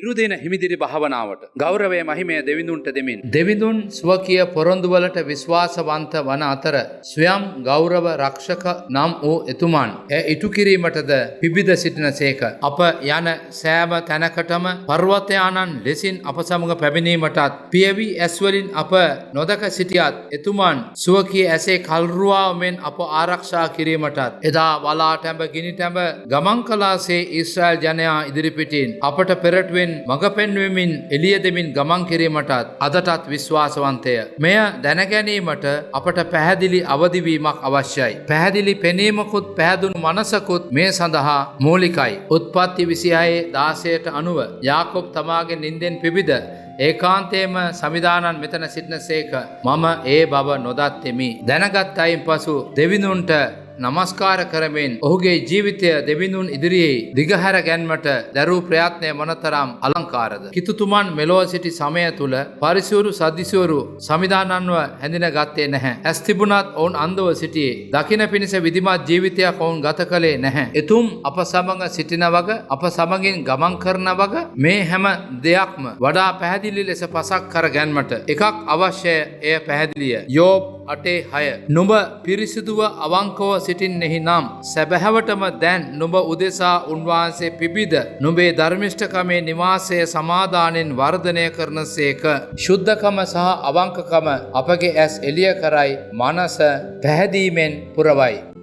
ඉරුදෙන හිමිදිරි භාවනාවට ගෞරවය මහිමය දෙවිඳුන්ට දෙමින් දෙවිඳුන් ස්වකීය පොරොන්දුවලට විශ්වාසවන්ත වන අතර ස්වයම් ගෞරව රක්ෂක නම් වූ එතුමන් ඉටු කිරීමටද පිබිද සිටින සේක. අප යන සෑම තැනකටම පර්වතයානන් ලෙසින් අප සමග පැමිණීමටත් පියවි ඇස්වලින් අප නොදක සිටියත් එතුමන් සුවකී ඇසේ කල්රුවාව මෙන් අප ආරක්ෂා කිරීමටත් එදා වලා ටැඹ ගිනි ටැඹ ගමන් කලාසේ ඊශ්‍රායල් ජනයා ඉදිරිපිටින් අපට පෙරටුවෙන් මඟ පෙන්වමින් එළිය දෙමින් ගමන් කිරීමටත් අදටත් විශ්වාසවන්තය. මෙය දැනගැනීමට අපට පැහැදිලි අවදිවීමක් අවශ්‍යයි. පැහැදිලි පෙනීමකුත් පැහැදුණු මනසකුත් මේ සඳහා මූලිකයි. උත්පත්ති 26:16ට අනුව යාකොබ් තමාගේ නින්දෙන් පිබිද ඒකාන්තයෙන්ම සමිදානන් මෙතන සිටින සේක මම ඒ බව නොදත්තෙමි. දැනගත් අයින් පසු දෙවිඳුන්ට නමස්කාර කරමින් ඔහුගේ ජීවිතය දෙවිඳුන් ඉදිරියේ දිගහැර ගැන්මට දරූ ප්‍රයත්නය මොනතරම් අලංකාරද. කිතුතුමන් මෙලොව සිටි සමය තුල පරිසුරු සදිසිවරු සමිදානන්ව හැඳින ගත්තේ නැහැ. ඇස් තිබුණත් ඔවුන් අන්ධව සිටියේ. දකින පිණිස විධිමත් ජීවිතයක් ඔවුන් ගත කළේ නැහැ. එතුම් අප සමග සිටින වග අප සමගින් ගමන් කරන වග මේ හැම දෙයක්ම වඩා පැහැදිලි ලෙස පසක් කර ගැන්මට එකක් අවශ්‍යය. එය පැහැදිලිය. යෝබ් 8:6 නුඹ පිරිසිදුව අවංකව සිටින්නෙහි නම් සැබෑවටම දැන් නුඹ උදෙසා උන්වහන්සේ පිබිද නුඹේ ධර්මිෂ්ඨකමේ නිවාසය සමාදානෙන් වර්ධනය කරනසේක. ශුද්ධකම සහ අවංකකම අපගේ ඇස් එළිය කරයි, මනස පැහැදීමෙන් පුරවයි.